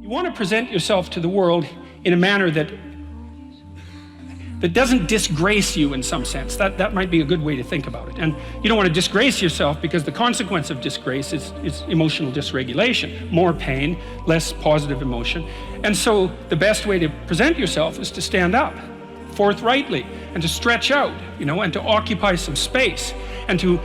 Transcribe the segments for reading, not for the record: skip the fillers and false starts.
You want to present yourself to the world in a manner that doesn't disgrace you in some sense. That might be a good way to think about it. And you don't want to disgrace yourself, because the consequence of disgrace is emotional dysregulation, more pain, less positive emotion. And so the best way to present yourself is to stand up forthrightly and to stretch out, and to occupy some space, and to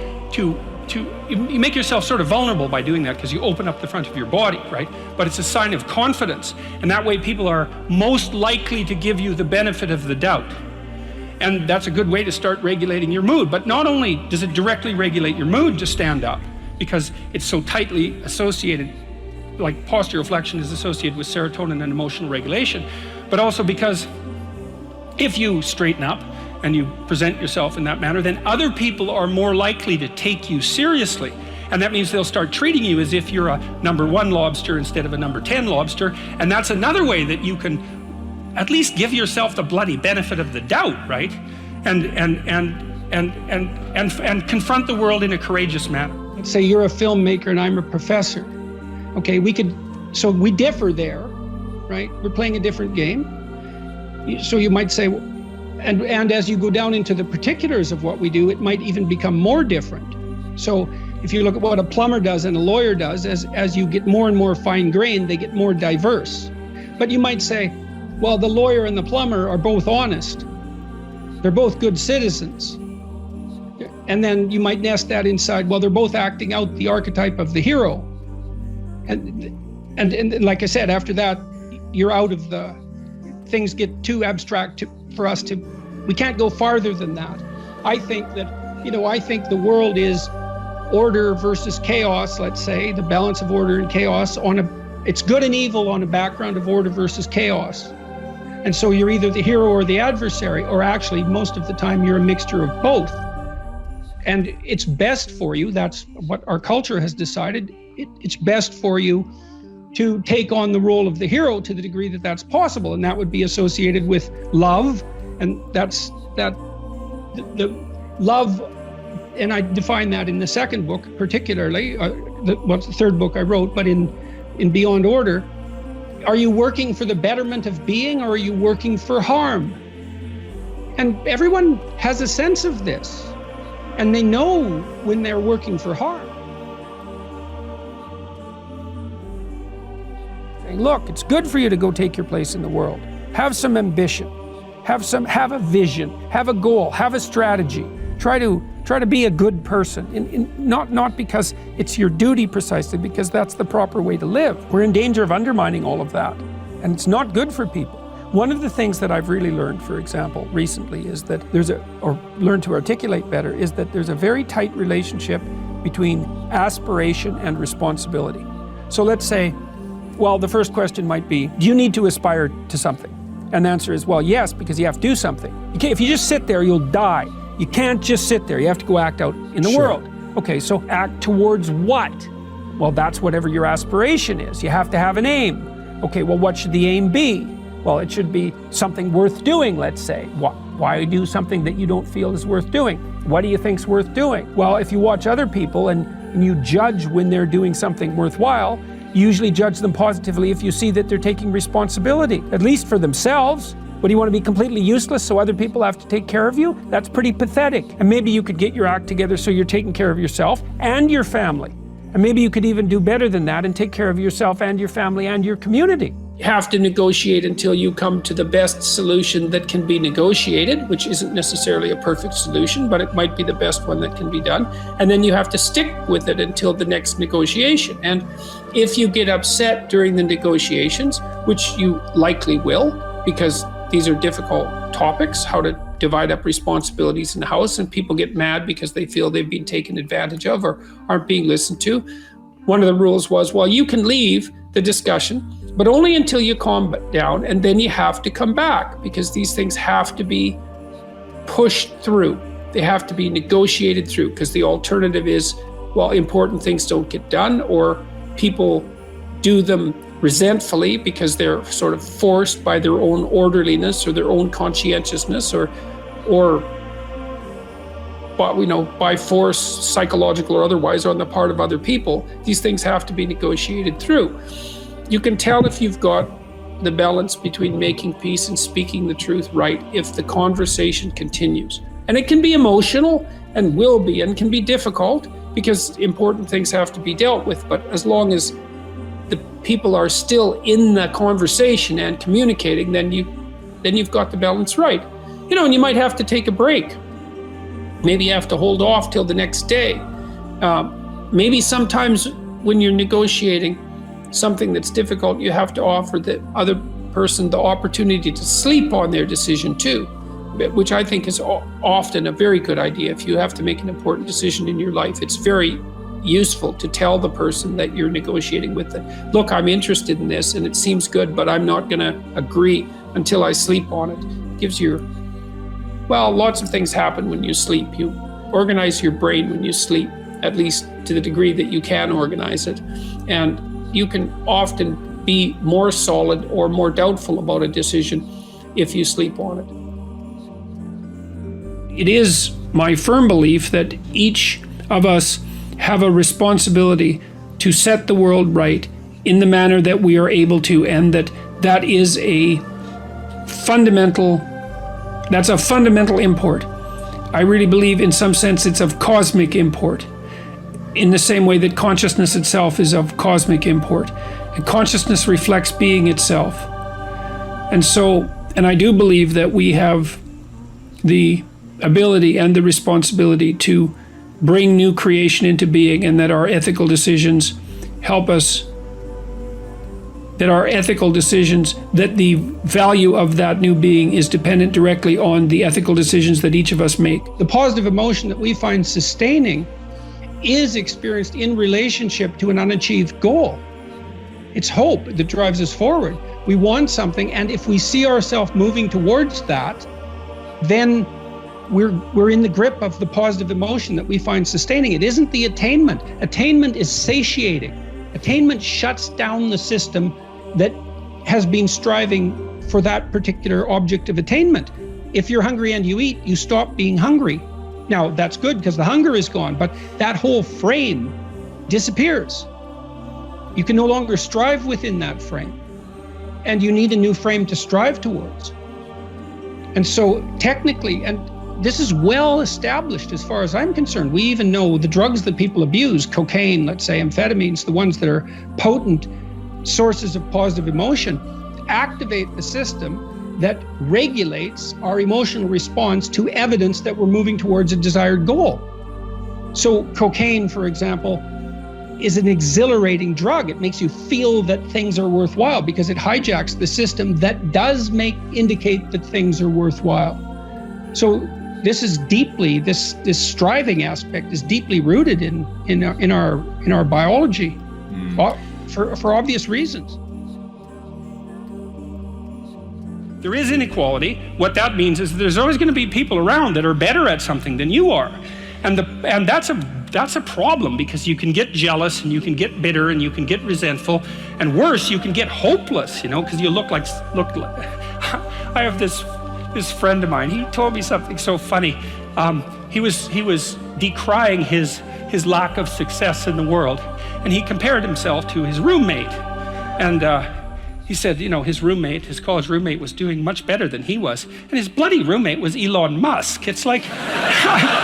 you make yourself sort of vulnerable by doing that, because you open up the front of your body, right? But it's a sign of confidence, and that way people are most likely to give you the benefit of the doubt. And that's a good way to start regulating your mood. But not only does it directly regulate your mood to stand up, because it's so tightly associated, like posture reflection is associated with serotonin and emotional regulation, but also because if you straighten up and you present yourself in that manner, then other people are more likely to take you seriously. And that means they'll start treating you as if you're a number 1 lobster instead of a number 10 lobster. And that's another way that you can at least give yourself the bloody benefit of the doubt, right? And confront the world in a courageous manner. Let's say you're a filmmaker and I'm a professor. Okay, so we differ there, right? We're playing a different game. So you might say, and as you go down into the particulars of what we do, it might even become more different. So if you look at what a plumber does and a lawyer does, as you get more and more fine-grained, they get more diverse. But you might say, well, the lawyer and the plumber are both honest. They're both good citizens. And then you might nest that inside, well, they're both acting out the archetype of the hero. And like I said, after that, you're out of the, things get too abstract for us to, we can't go farther than that. I think that, I think the world is order versus chaos, let's say, the balance of order and chaos it's good and evil on a background of order versus chaos. And so you're either the hero or the adversary, or actually most of the time you're a mixture of both. And it's best for you, that's what our culture has decided, it's best for you to take on the role of the hero to the degree that that's possible. And that would be associated with love. And the love, and I define that in the second book particularly, the third book I wrote, but in Beyond Order. Are you working for the betterment of being, or are you working for harm? And everyone has a sense of this, and they know when they're working for harm. Saying, look, it's good for you to go take your place in the world. Have some ambition, have a vision, have a goal, have a strategy. Try to be a good person, not because it's your duty precisely, because that's the proper way to live. We're in danger of undermining all of that, and it's not good for people. One of the things that I've really learned, for example, recently is that learned to articulate better, is that there's a very tight relationship between aspiration and responsibility. So let's say, well, the first question might be, do you need to aspire to something? And the answer is, well, yes, because you have to do something. If you just sit there, you'll die. You can't just sit there. You have to go act out in the world. Okay, so act towards what? Well, that's whatever your aspiration is. You have to have an aim. Okay, well, what should the aim be? Well, it should be something worth doing, let's say. Why do something that you don't feel is worth doing? What do you think's worth doing? Well, if you watch other people and you judge when they're doing something worthwhile, you usually judge them positively if you see that they're taking responsibility, at least for themselves. What, do you want to be completely useless so other people have to take care of you? That's pretty pathetic. And maybe you could get your act together so you're taking care of yourself and your family. And maybe you could even do better than that and take care of yourself and your family and your community. You have to negotiate until you come to the best solution that can be negotiated, which isn't necessarily a perfect solution, but it might be the best one that can be done. And then you have to stick with it until the next negotiation. And if you get upset during the negotiations, which you likely will, because these are difficult topics, how to divide up responsibilities in the house, and people get mad because they feel they've been taken advantage of or aren't being listened to. One of the rules was, well, you can leave the discussion, but only until you calm down, and then you have to come back, because these things have to be pushed through. They have to be negotiated through, because the alternative is, well, important things don't get done, or people do them resentfully because they're sort of forced by their own orderliness or their own conscientiousness, or by force, psychological or otherwise, on the part of other people. These things have to be negotiated through. You can tell if you've got the balance between making peace and speaking the truth right if the conversation continues. And it can be emotional and will be and can be difficult because important things have to be dealt with. But as long as the people are still in the conversation and communicating, then you've got the balance right. You know, and you might have to take a break. Maybe you have to hold off till the next day. Maybe sometimes when you're negotiating something that's difficult, you have to offer the other person the opportunity to sleep on their decision too, which I think is often a very good idea. If you have to make an important decision in your life, it's very useful to tell the person that you're negotiating with that, look, I'm interested in this and it seems good, but I'm not going to agree until I sleep on it. It gives you, well, lots of things happen when you sleep. You organize your brain when you sleep, at least to the degree that you can organize it. And you can often be more solid or more doubtful about a decision if you sleep on it. It is my firm belief that each of us have a responsibility to set the world right in the manner that we are able to, and that is a fundamental import. I really believe in some sense it's of cosmic import, in the same way that consciousness itself is of cosmic import. And consciousness reflects being itself. And I do believe that we have the ability and the responsibility to bring new creation into being, and that our ethical decisions help us, that the value of that new being is dependent directly on the ethical decisions that each of us make. The positive emotion that we find sustaining is experienced in relationship to an unachieved goal. It's hope that drives us forward. We want something, and if we see ourselves moving towards that, then we're in the grip of the positive emotion that we find sustaining. It isn't the attainment. Attainment is satiating. Attainment shuts down the system that has been striving for that particular object of attainment. If you're hungry and you eat, you stop being hungry. Now, that's good because the hunger is gone, but that whole frame disappears. You can no longer strive within that frame, and you need a new frame to strive towards. And so technically, and this is well established as far as I'm concerned, we even know the drugs that people abuse, cocaine, let's say, amphetamines, the ones that are potent sources of positive emotion, activate the system that regulates our emotional response to evidence that we're moving towards a desired goal. So cocaine, for example, is an exhilarating drug. It makes you feel that things are worthwhile because it hijacks the system that does indicate that things are worthwhile. So this is deeply, this striving aspect is deeply rooted in our biology, for obvious reasons. There is inequality. What that means is there's always going to be people around that are better at something than you are, and that's a problem, because you can get jealous and you can get bitter and you can get resentful, and worse, you can get hopeless. You know, because you look like. I have this friend of mine. He told me something so funny. He was decrying his lack of success in the world, and he compared himself to his roommate, and he said, you know, his college roommate was doing much better than he was, and his bloody roommate was Elon Musk. It's like,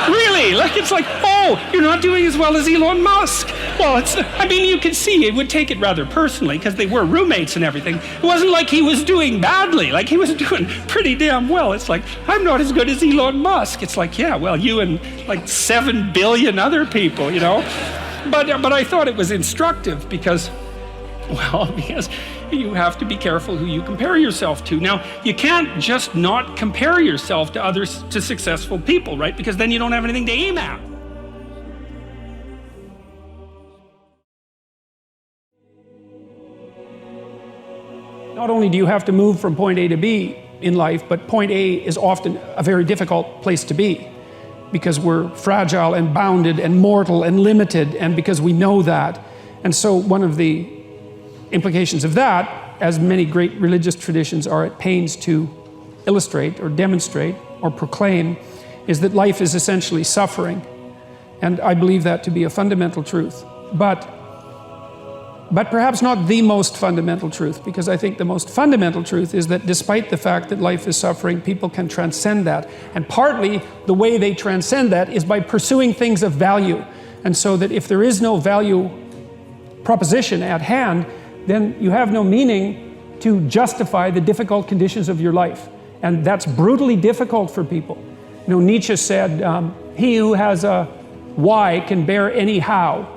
really? Like, it's like, oh, you're not doing as well as Elon Musk. Well, you can see it would take it rather personally because they were roommates and everything. It wasn't like he was doing badly. Like, he was doing pretty damn well. It's like, I'm not as good as Elon Musk. It's like, yeah, well, you and like 7 billion other people, you know. But I thought it was instructive because you have to be careful who you compare yourself to. Now, you can't just not compare yourself to successful people, right? Because then you don't have anything to aim at. Not only do you have to move from point A to B in life, but point A is often a very difficult place to be, because we're fragile and bounded and mortal and limited, and because we know that. And so one of the implications of that, as many great religious traditions are at pains to illustrate or demonstrate or proclaim, is that life is essentially suffering. And I believe that to be a fundamental truth. But but perhaps not the most fundamental truth, because I think the most fundamental truth is that despite the fact that life is suffering, people can transcend that. And partly the way they transcend that is by pursuing things of value. And so that if there is no value proposition at hand, then you have no meaning to justify the difficult conditions of your life. And that's brutally difficult for people. You know, Nietzsche said, he who has a why can bear any how.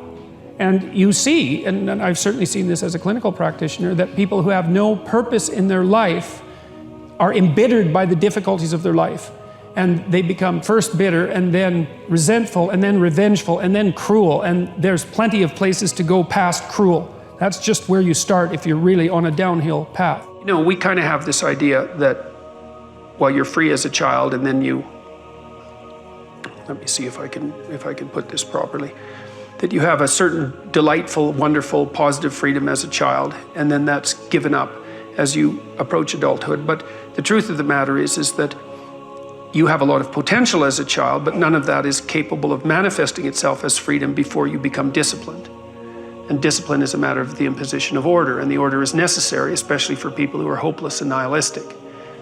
And you see, and I've certainly seen this as a clinical practitioner, that people who have no purpose in their life are embittered by the difficulties of their life. And they become first bitter, and then resentful, and then revengeful, and then cruel. And there's plenty of places to go past cruel. That's just where you start if you're really on a downhill path. You know, we kind of have this idea that, well, you're free as a child, and then you, let me see if I can put this properly, that you have a certain delightful, wonderful, positive freedom as a child, and then that's given up as you approach adulthood. But the truth of the matter is that you have a lot of potential as a child, but none of that is capable of manifesting itself as freedom before you become disciplined. And discipline is a matter of the imposition of order, and the order is necessary, especially for people who are hopeless and nihilistic.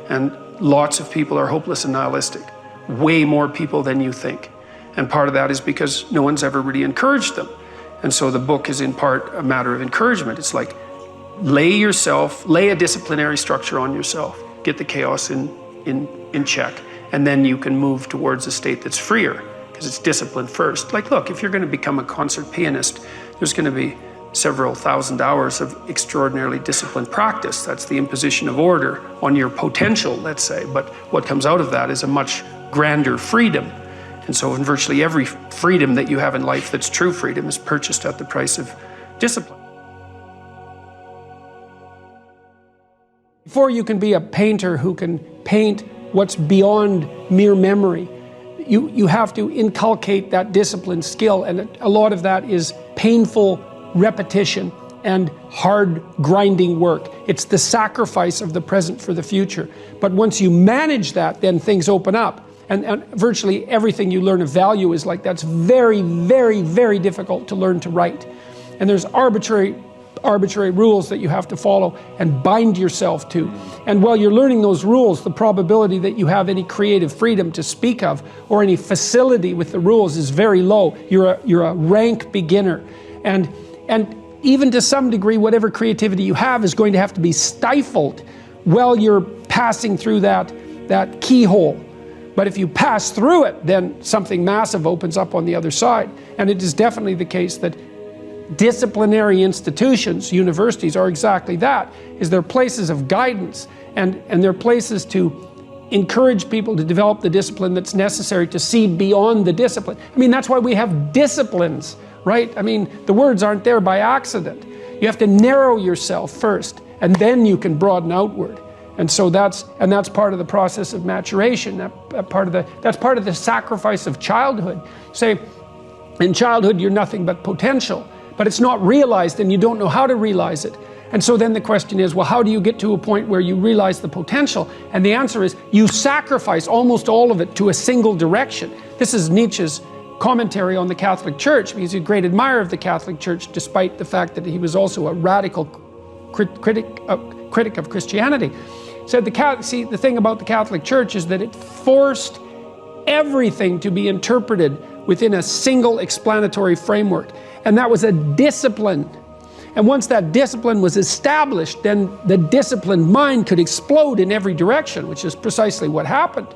And lots of people are hopeless and nihilistic, way more people than you think. And part of that is because no one's ever really encouraged them. And so the book is in part a matter of encouragement. It's like, lay a disciplinary structure on yourself, get the chaos in check, and then you can move towards a state that's freer, because it's discipline first. Like, look, if you're going to become a concert pianist, there's going to be several thousand hours of extraordinarily disciplined practice. That's the imposition of order on your potential, let's say. But what comes out of that is a much grander freedom. And so in virtually every freedom that you have in life that's true freedom is purchased at the price of discipline. Before you can be a painter who can paint what's beyond mere memory, you have to inculcate that discipline skill, and a lot of that is painful repetition and hard grinding work. It's the sacrifice of the present for the future. But once you manage that, then things open up. And virtually everything you learn of value is like that's very, very, very difficult to learn to write. And there's arbitrary rules that you have to follow and bind yourself to. And while you're learning those rules, the probability that you have any creative freedom to speak of or any facility with the rules is very low. You're a rank beginner. And even to some degree, whatever creativity you have is going to have to be stifled while you're passing through that keyhole. But if you pass through it, then something massive opens up on the other side. And it is definitely the case that disciplinary institutions, universities, are exactly that, is they're places of guidance, and they're places to encourage people to develop the discipline that's necessary to see beyond the discipline. I mean, that's why we have disciplines, right? I mean, the words aren't there by accident. You have to narrow yourself first, and then you can broaden outward. And so that's part of the process of maturation. That's part of the sacrifice of childhood. Say, in childhood you're nothing but potential, but it's not realized, and you don't know how to realize it. And so then the question is, well, how do you get to a point where you realize the potential? And the answer is, you sacrifice almost all of it to a single direction. This is Nietzsche's commentary on the Catholic Church, because he's a great admirer of the Catholic Church, despite the fact that he was also a radical critic of Christianity. Said the thing about the Catholic Church is that it forced everything to be interpreted within a single explanatory framework. And that was a discipline. And once that discipline was established, then the disciplined mind could explode in every direction, which is precisely what happened.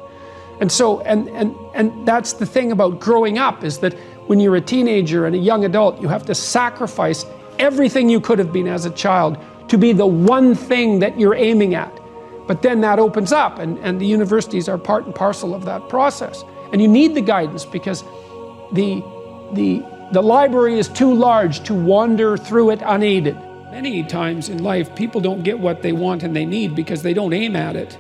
And so, and that's the thing about growing up, is that when you're a teenager and a young adult, you have to sacrifice everything you could have been as a child to be the one thing that you're aiming at. But then that opens up, and the universities are part and parcel of that process. And you need the guidance, because the library is too large to wander through it unaided. Many times in life, people don't get what they want and they need because they don't aim at it.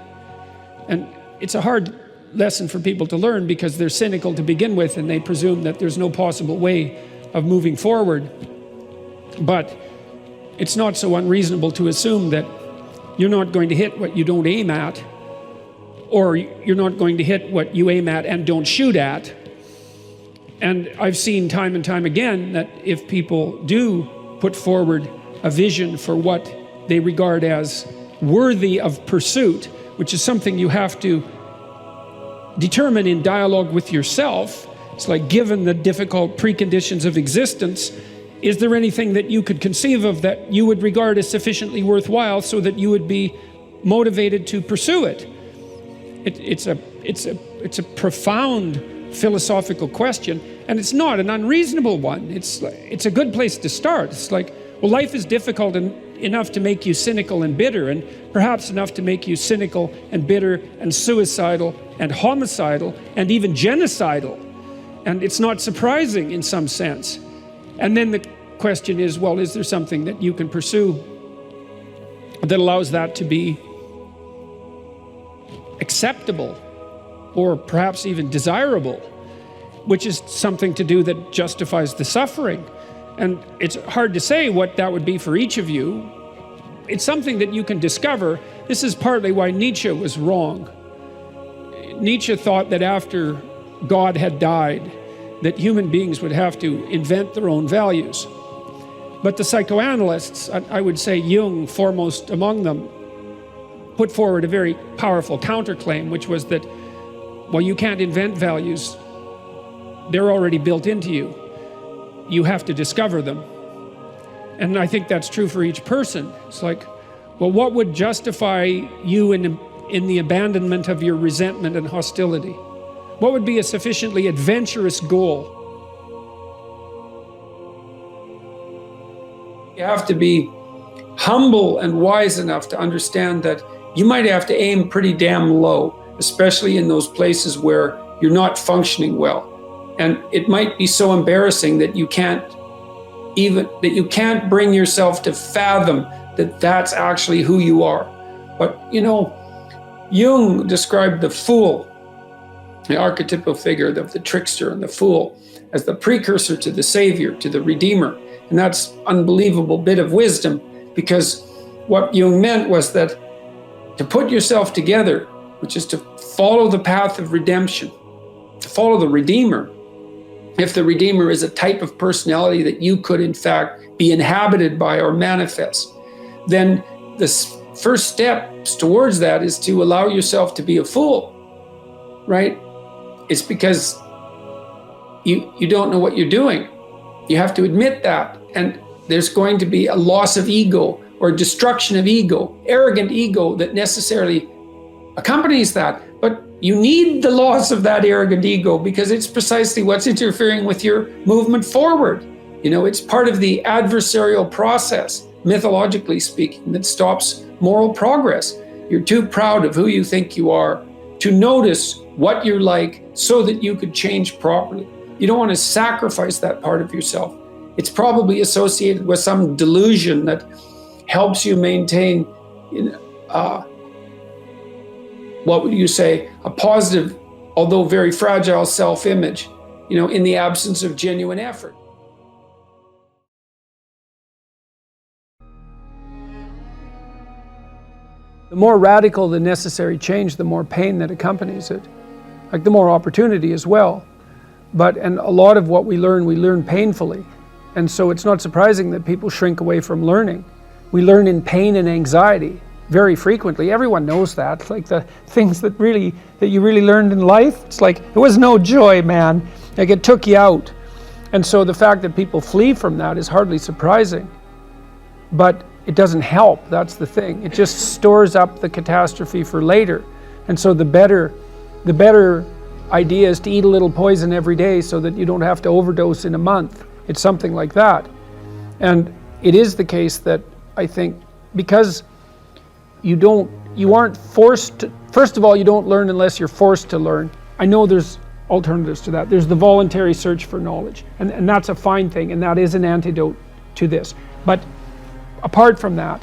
And it's a hard lesson for people to learn, because they're cynical to begin with, and they presume that there's no possible way of moving forward. But it's not so unreasonable to assume that you're not going to hit what you don't aim at, or you're not going to hit what you aim at and don't shoot at. And I've seen time and time again that if people do put forward a vision for what they regard as worthy of pursuit, which is something you have to determine in dialogue with yourself. It's like, given the difficult preconditions of existence, is there anything that you could conceive of that you would regard as sufficiently worthwhile so that you would be motivated to pursue it? It's a profound philosophical question, and it's not an unreasonable one. It's a good place to start. It's like, well, life is difficult enough to make you cynical and bitter, and perhaps enough to make you cynical and bitter and suicidal and homicidal and even genocidal. And it's not surprising in some sense. And then the question is, well, is there something that you can pursue that allows that to be acceptable or perhaps even desirable, which is something to do that justifies the suffering? And it's hard to say what that would be for each of you. It's something that you can discover. This is partly why Nietzsche was wrong. Nietzsche thought that after God had died, that human beings would have to invent their own values. But the psychoanalysts, I would say Jung foremost among them, put forward a very powerful counterclaim, which was that, well, you can't invent values. They're already built into you. You have to discover them. And I think that's true for each person. It's like, well, what would justify you in the abandonment of your resentment and hostility? What would be a sufficiently adventurous goal? You have to be humble and wise enough to understand that you might have to aim pretty damn low, especially in those places where you're not functioning well. And it might be so embarrassing that you can't bring yourself to fathom that that's actually who you are. But, you know, Jung described the fool, the archetypal figure of the trickster and the fool, as the precursor to the savior, to the redeemer. And that's an unbelievable bit of wisdom, because what Jung meant was that to put yourself together, which is to follow the path of redemption, to follow the redeemer. If the redeemer is a type of personality that you could in fact be inhabited by or manifest, then the first steps towards that is to allow yourself to be a fool, right? It's because you don't know what you're doing. You have to admit that. And there's going to be a loss of ego or destruction of ego, arrogant ego that necessarily accompanies that. But you need the loss of that arrogant ego, because it's precisely what's interfering with your movement forward. You know, it's part of the adversarial process, mythologically speaking, that stops moral progress. You're too proud of who you think you are to notice what you're like so that you could change properly. You don't want to sacrifice that part of yourself. It's probably associated with some delusion that helps you maintain, what would you say, a positive, although very fragile self-image, you know, in the absence of genuine effort. The more radical the necessary change, the more pain that accompanies it. Like the more opportunity as well. And a lot of what we learn painfully. And so it's not surprising that people shrink away from learning. We learn in pain and anxiety very frequently. Everyone knows that. Like the things that you really learned in life, it's like, it was no joy, man. Like it took you out. And so the fact that people flee from that is hardly surprising. But it doesn't help, that's the thing. It just stores up the catastrophe for later. And so the better idea is to eat a little poison every day so that you don't have to overdose in a month. It's something like that. And it is the case that I think because you aren't forced to, first of all, you don't learn unless you're forced to learn. I know there's alternatives to that. There's the voluntary search for knowledge, and that's a fine thing, and that is an antidote to this. But apart from that,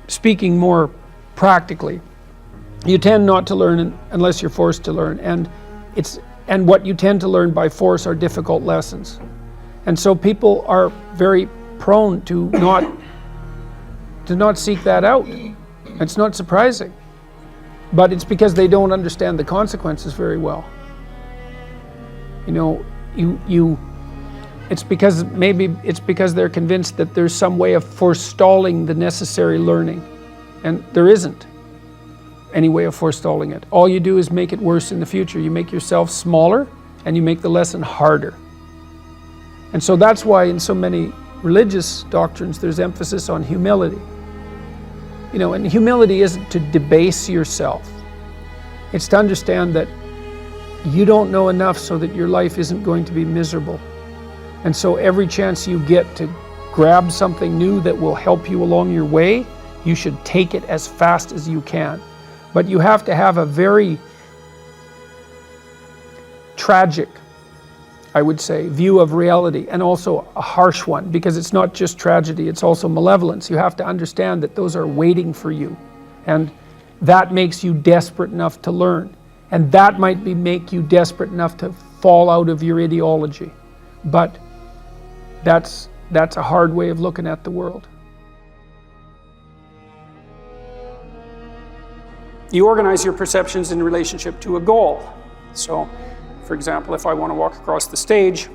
speaking more practically, you tend not to learn unless you're forced to learn, and what you tend to learn by force are difficult lessons. And so people are very prone to not seek that out. It's not surprising, but it's because they don't understand the consequences very well. You know, It's because they're convinced that there's some way of forestalling the necessary learning. And there isn't any way of forestalling it. All you do is make it worse in the future. You make yourself smaller and you make the lesson harder. And so that's why in so many religious doctrines there's emphasis on humility. You know, and humility isn't to debase yourself. It's to understand that you don't know enough so that your life isn't going to be miserable. And so every chance you get to grab something new that will help you along your way, you should take it as fast as you can. But you have to have a very tragic, I would say, view of reality, and also a harsh one, because it's not just tragedy, it's also malevolence. You have to understand that those are waiting for you. And that makes you desperate enough to learn. And that might make you desperate enough to fall out of your ideology. But that's a hard way of looking at the world. You organize your perceptions in relationship to a goal. So, for example, if I want to walk across the stage,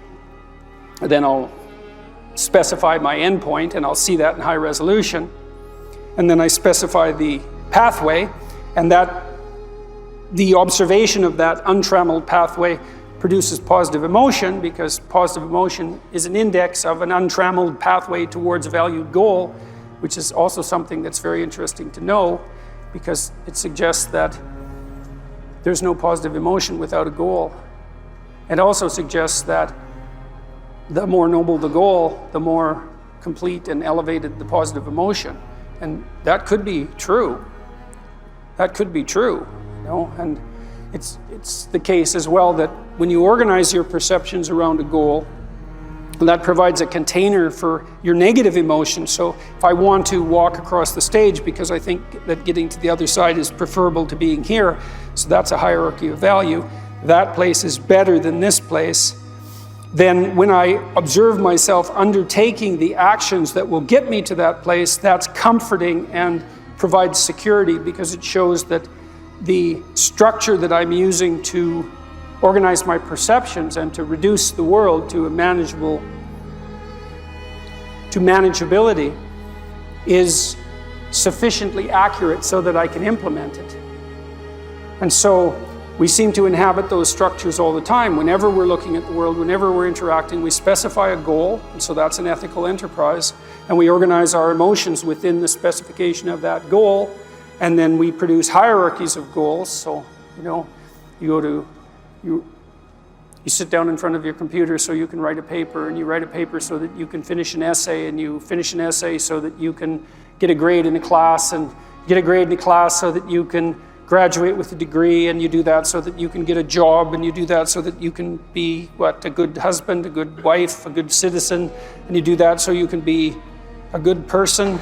then I'll specify my endpoint and I'll see that in high resolution. And then I specify the pathway, and the observation of that untrammeled pathway produces positive emotion, because positive emotion is an index of an untrammeled pathway towards a valued goal, which is also something that's very interesting to know, because it suggests that there's no positive emotion without a goal. It also suggests that the more noble the goal, the more complete and elevated the positive emotion. And that could be true. That could be true, you know, and it's the case as well that when you organize your perceptions around a goal, that provides a container for your negative emotions. So if I want to walk across the stage because I think that getting to the other side is preferable to being here, so that's a hierarchy of value, that place is better than this place, then when I observe myself undertaking the actions that will get me to that place, that's comforting and provides security, because it shows that the structure that I'm using to organize my perceptions and to reduce the world to manageability is sufficiently accurate so that I can implement it. And so we seem to inhabit those structures all the time. Whenever we're looking at the world, whenever we're interacting, we specify a goal, and so that's an ethical enterprise, and we organize our emotions within the specification of that goal, and then we produce hierarchies of goals. So, you know, you sit down in front of your computer so you can write a paper, and you write a paper so that you can finish an essay, and you finish an essay so that you can get a grade in a class, and get a grade in a class so that you can graduate with a degree, and you do that so that you can get a job, and you do that so that you can be, a good husband, a good wife, a good citizen, and you do that so you can be a good person.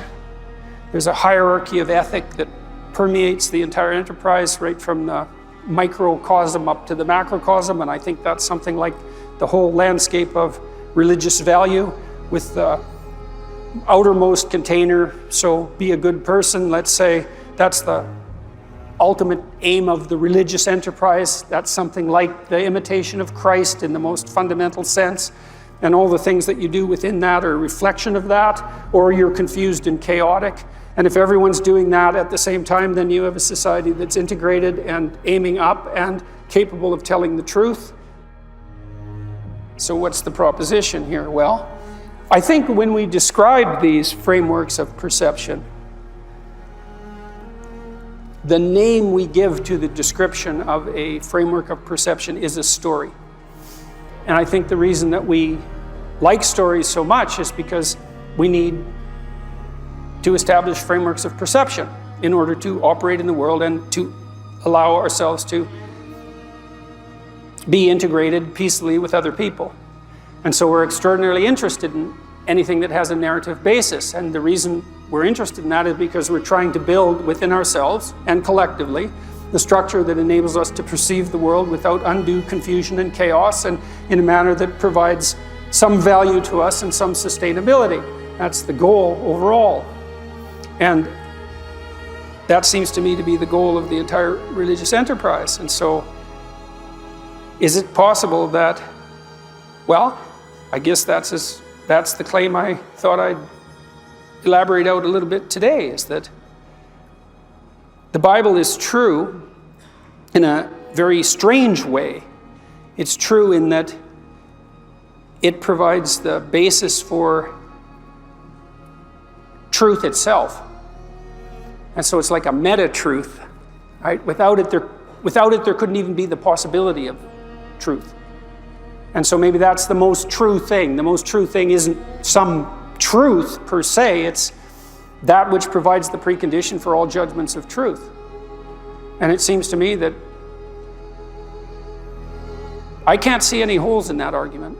There's a hierarchy of ethic that permeates the entire enterprise, right from the microcosm up to the macrocosm, and I think that's something like the whole landscape of religious value, with the outermost container, so be a good person, let's say, that's the ultimate aim of the religious enterprise. That's something like the imitation of Christ in the most fundamental sense, and all the things that you do within that are a reflection of that, or you're confused and chaotic. And if everyone's doing that at the same time, then you have a society that's integrated and aiming up and capable of telling the truth. So what's the proposition here? Well, I think when we describe these frameworks of perception, the name we give to the description of a framework of perception is a story. And I think the reason that we like stories so much is because we need to establish frameworks of perception in order to operate in the world and to allow ourselves to be integrated peacefully with other people. And so we're extraordinarily interested in anything that has a narrative basis. And the reason we're interested in that is because we're trying to build within ourselves and collectively the structure that enables us to perceive the world without undue confusion and chaos, and in a manner that provides some value to us and some sustainability. That's the goal overall. And that seems to me to be the goal of the entire religious enterprise. And so, is it possible that, well, I guess that's the claim I thought I'd elaborate out a little bit today, is that the Bible is true in a very strange way. It's true in that it provides the basis for truth itself. And so it's like a meta-truth, right? Without it, there couldn't even be the possibility of truth. And so maybe that's the most true thing. The most true thing isn't some truth per se, it's that which provides the precondition for all judgments of truth. And it seems to me that I can't see any holes in that argument.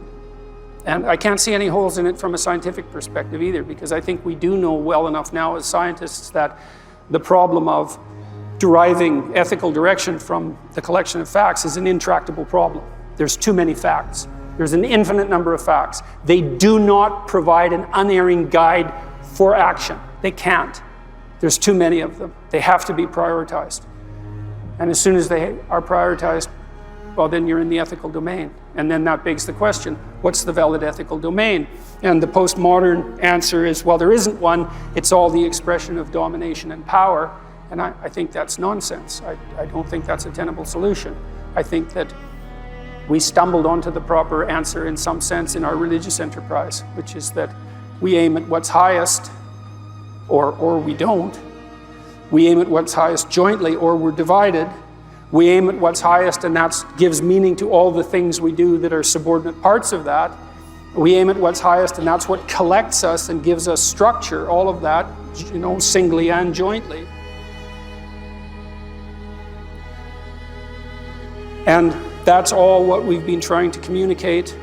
And I can't see any holes in it from a scientific perspective either, because I think we do know well enough now as scientists that the problem of deriving ethical direction from the collection of facts is an intractable problem. There's too many facts. There's an infinite number of facts. They do not provide an unerring guide for action. They can't. There's too many of them. They have to be prioritized. And as soon as they are prioritized, well, then you're in the ethical domain. And then that begs the question, what's the valid ethical domain? And the postmodern answer is, well, there isn't one. It's all the expression of domination and power. And I think that's nonsense. I don't think that's a tenable solution. I think that we stumbled onto the proper answer in some sense in our religious enterprise, which is that we aim at what's highest, or we don't. We aim at what's highest jointly, or we're divided. We aim at what's highest, and that gives meaning to all the things we do that are subordinate parts of that. We aim at what's highest, and that's what collects us and gives us structure, all of that, singly and jointly. And that's all what we've been trying to communicate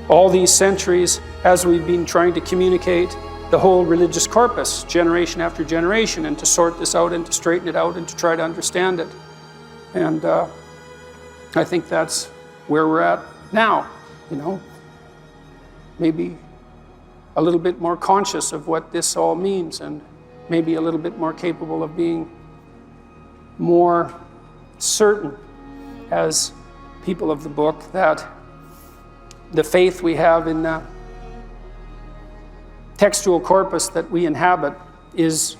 all these centuries, as we've been trying to communicate the whole religious corpus, generation after generation, and to sort this out and to straighten it out and to try to understand it. And I think that's where we're at now, maybe a little bit more conscious of what this all means, and maybe a little bit more capable of being more certain as people of the book that the faith we have in the textual corpus that we inhabit is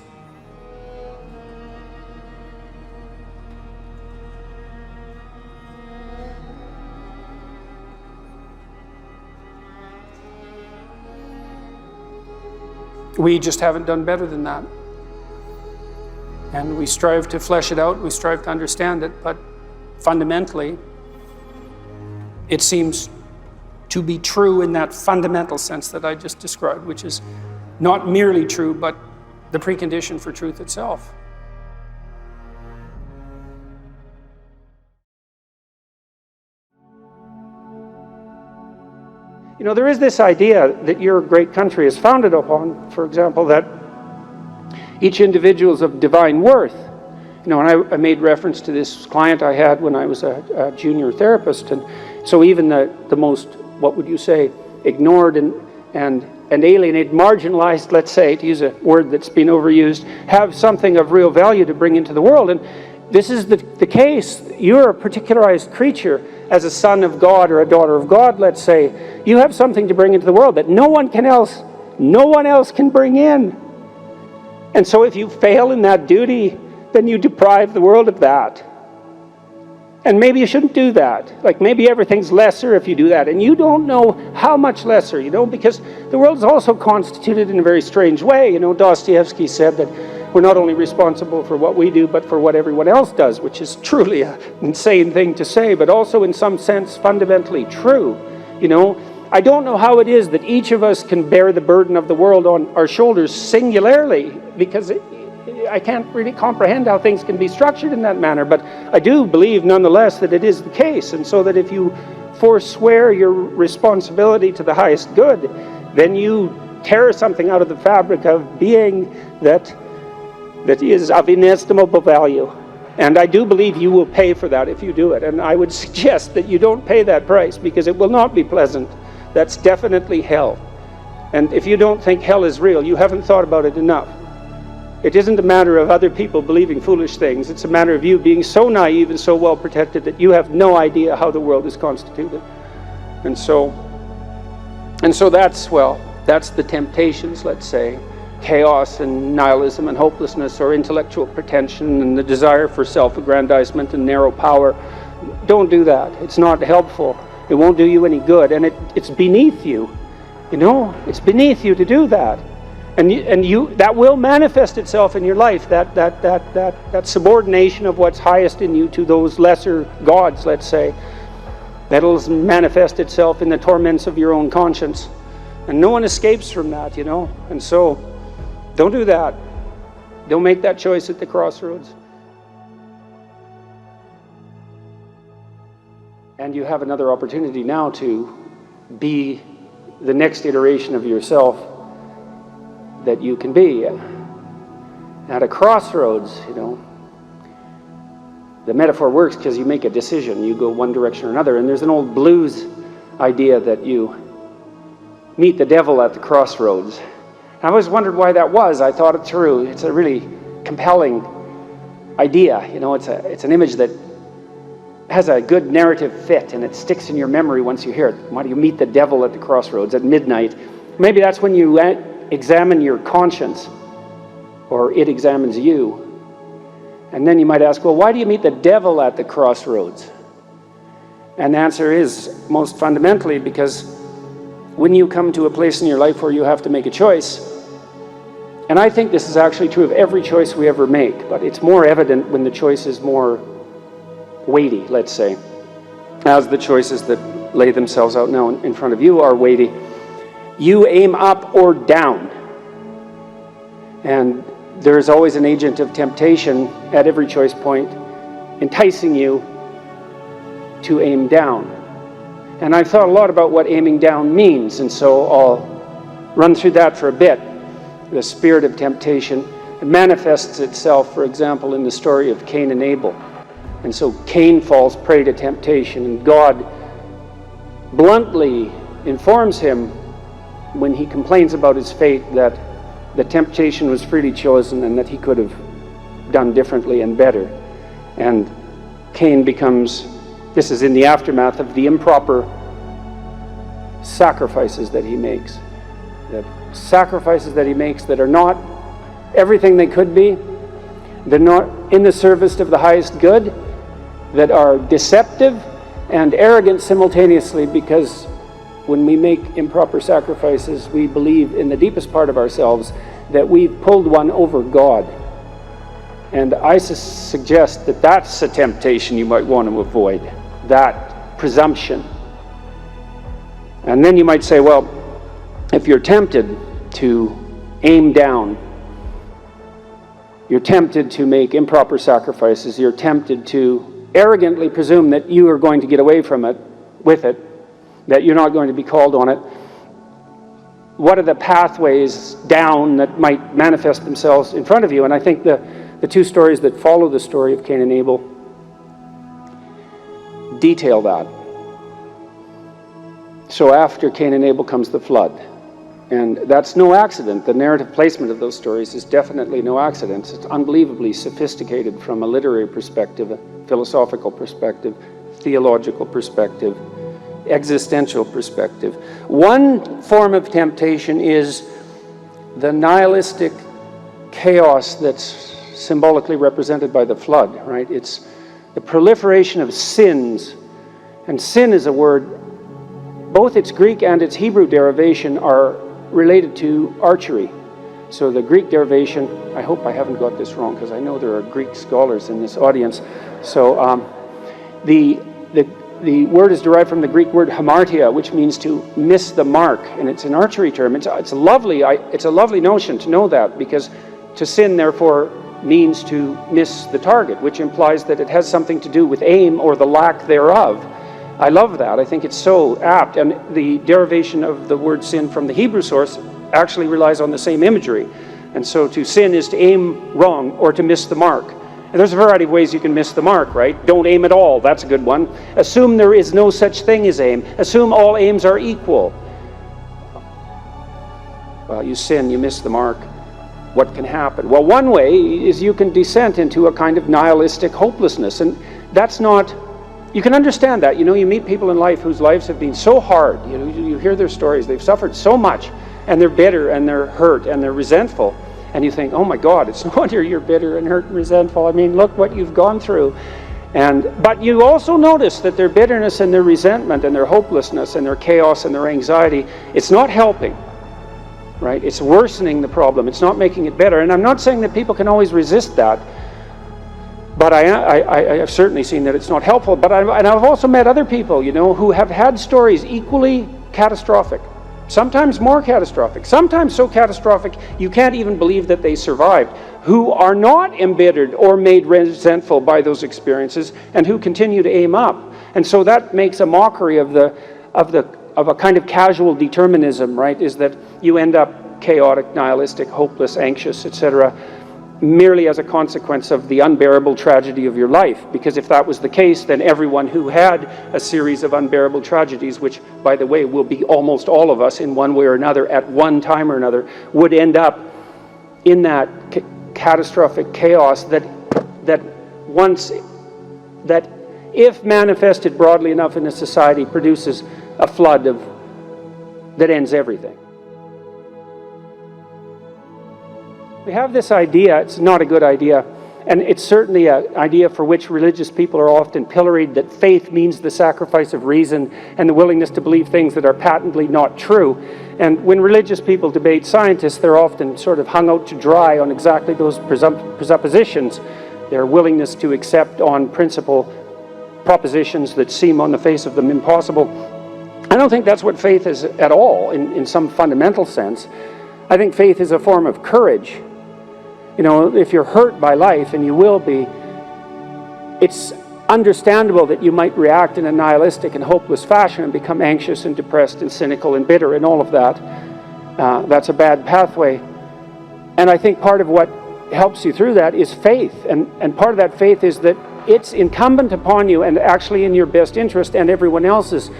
we just haven't done better than that. And we strive to flesh it out, we strive to understand it, but fundamentally, it seems to be true in that fundamental sense that I just described, which is not merely true, but the precondition for truth itself. There is this idea that your great country is founded upon, for example, that each individual is of divine worth. And I made reference to this client I had when I was a junior therapist, and so even the most, what would you say, ignored and alienated, marginalized, let's say, to use a word that's been overused, have something of real value to bring into the world. And this is the case. You're a particularized creature as a son of God or a daughter of God, let's say. You have something to bring into the world that no one else can bring in. And so if you fail in that duty, then you deprive the world of that. And maybe you shouldn't do that. Like maybe everything's lesser if you do that. And you don't know how much lesser, because the world is also constituted in a very strange way. Dostoevsky said that we're not only responsible for what we do, but for what everyone else does, which is truly an insane thing to say, but also in some sense fundamentally true. I don't know how it is that each of us can bear the burden of the world on our shoulders singularly, because I can't really comprehend how things can be structured in that manner, but I do believe nonetheless that it is the case, and so that if you forswear your responsibility to the highest good, then you tear something out of the fabric of being that is of inestimable value. And I do believe you will pay for that if you do it, and I would suggest that you don't pay that price, because it will not be pleasant. That's definitely hell. And if you don't think hell is real, you haven't thought about it enough. It isn't a matter of other people believing foolish things. It's a matter of you being so naive and so well protected that you have no idea how the world is constituted. And so And so that's the temptations, let's say. Chaos and nihilism and hopelessness, or intellectual pretension and the desire for self-aggrandizement and narrow power. Don't do that. It's not helpful. It won't do you any good, and it's beneath you. You know, it's beneath you to do that. And you that will manifest itself in your life, that subordination of what's highest in you to those lesser gods, let's say. That'll manifest itself in the torments of your own conscience. And no one escapes from that, you know. And so, don't do that. Don't make that choice at the crossroads. And you have another opportunity now to be the next iteration of yourself that you can be. At a crossroads, you know, the metaphor works because you make a decision. You go one direction or another. And there's an old blues idea that you meet the devil at the crossroads. I always wondered why that was. I thought it through. It's a really compelling idea. You know, it's an image that has a good narrative fit, and it sticks in your memory once you hear it. Why do you meet the devil at the crossroads at midnight? Maybe that's when you examine your conscience, or it examines you. And then you might ask, well, why do you meet the devil at the crossroads? And the answer is, most fundamentally, because when you come to a place in your life where you have to make a choice, and I think this is actually true of every choice we ever make, but it's more evident when the choice is more weighty, let's say, as the choices that lay themselves out now in front of you are weighty. You aim up or down. And there is always an agent of temptation at every choice point, enticing you to aim down. And I've thought a lot about what aiming down means, and so I'll run through that for a bit. The spirit of temptation, it manifests itself, for example, in the story of Cain and Abel. And so Cain falls prey to temptation, and God bluntly informs him when he complains about his fate that the temptation was freely chosen and that he could have done differently and better. And Cain becomes, this is in the aftermath of the improper sacrifices that he makes. The sacrifices that he makes that are not everything they could be, they're not in the service of the highest good, that are deceptive and arrogant simultaneously, because when we make improper sacrifices, we believe in the deepest part of ourselves that we've pulled one over God. And I suggest that that's a temptation you might want to avoid, that presumption. And then you might say, well, if you're tempted to aim down, you're tempted to make improper sacrifices, you're tempted to arrogantly presume that you are going to get away from it, with it, that you're not going to be called on it. What are the pathways down that might manifest themselves in front of you? And I think the two stories that follow the story of Cain and Abel detail that. So after Cain and Abel comes the flood. And that's no accident. The narrative placement of those stories is definitely no accident. It's unbelievably sophisticated from a literary perspective, a philosophical perspective, theological perspective, existential perspective. One form of temptation is the nihilistic chaos that's symbolically represented by the flood, right? It's the proliferation of sins. And sin is a word, both its Greek and its Hebrew derivation are related to archery. So the Greek derivation, I hope I haven't got this wrong because I know there are Greek scholars in this audience. So the word is derived from the Greek word hamartia, which means to miss the mark, and it's an archery term. It's a lovely notion to know that, because to sin therefore means to miss the target, which implies that it has something to do with aim or the lack thereof. I love that. I think it's so apt. And the derivation of the word sin from the Hebrew source actually relies on the same imagery. And so to sin is to aim wrong or to miss the mark. And there's a variety of ways you can miss the mark, right? Don't aim at all. That's a good one. Assume there is no such thing as aim. Assume all aims are equal. Well, you sin, you miss the mark. What can happen? Well, one way is you can descend into a kind of nihilistic hopelessness. And that's not you can understand that. You know, you meet people in life whose lives have been so hard. You know, you hear their stories. They've suffered so much, and they're bitter, and they're hurt, and they're resentful. And you think, oh my God, it's no wonder you're bitter and hurt and resentful. I mean, look what you've gone through. But you also notice that their bitterness and their resentment and their hopelessness and their chaos and their anxiety, it's not helping, right? It's worsening the problem. It's not making it better. And I'm not saying that people can always resist that, but I've certainly seen that it's not helpful. But I've also met other people, you know, who have had stories equally catastrophic, sometimes more catastrophic, sometimes so catastrophic you can't even believe that they survived, who are not embittered or made resentful by those experiences, and who continue to aim up. And so that makes a mockery of a kind of casual determinism, right? Is that you end up chaotic, nihilistic, hopeless, anxious, etc., merely as a consequence of the unbearable tragedy of your life. Because if that was the case, then everyone who had a series of unbearable tragedies, which, by the way, will be almost all of us in one way or another at one time or another, would end up in that catastrophic chaos that if manifested broadly enough in a society, produces a flood that ends everything. We have this idea, it's not a good idea, and it's certainly an idea for which religious people are often pilloried, that faith means the sacrifice of reason and the willingness to believe things that are patently not true. And when religious people debate scientists, they're often sort of hung out to dry on exactly those presuppositions, their willingness to accept on principle propositions that seem on the face of them impossible. I don't think that's what faith is at all in some fundamental sense. I think faith is a form of courage. You know, if you're hurt by life, and you will be, it's understandable that you might react in a nihilistic and hopeless fashion and become anxious and depressed and cynical and bitter and all of that. That's a bad pathway. And I think part of what helps you through that is faith. And part of that faith is that it's incumbent upon you, and actually in your best interest and everyone else's,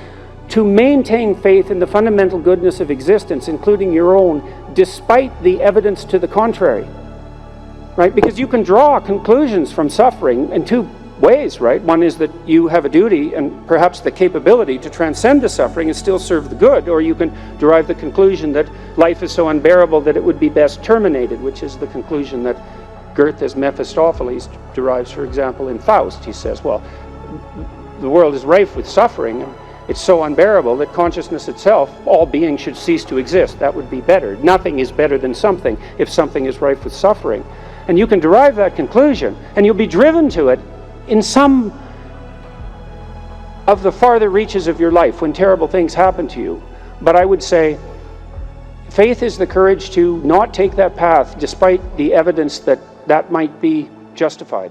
to maintain faith in the fundamental goodness of existence, including your own, despite the evidence to the contrary. Right? Because you can draw conclusions from suffering in two ways, right? One is that you have a duty and perhaps the capability to transcend the suffering and still serve the good, or you can derive the conclusion that life is so unbearable that it would be best terminated, which is the conclusion that Goethe's Mephistopheles derives, for example, in Faust. He says, well, the world is rife with suffering, and it's so unbearable that consciousness itself, all being, should cease to exist. That would be better. Nothing is better than something if something is rife with suffering. And you can derive that conclusion, and you'll be driven to it in some of the farther reaches of your life when terrible things happen to you. But I would say faith is the courage to not take that path despite the evidence that that might be justified.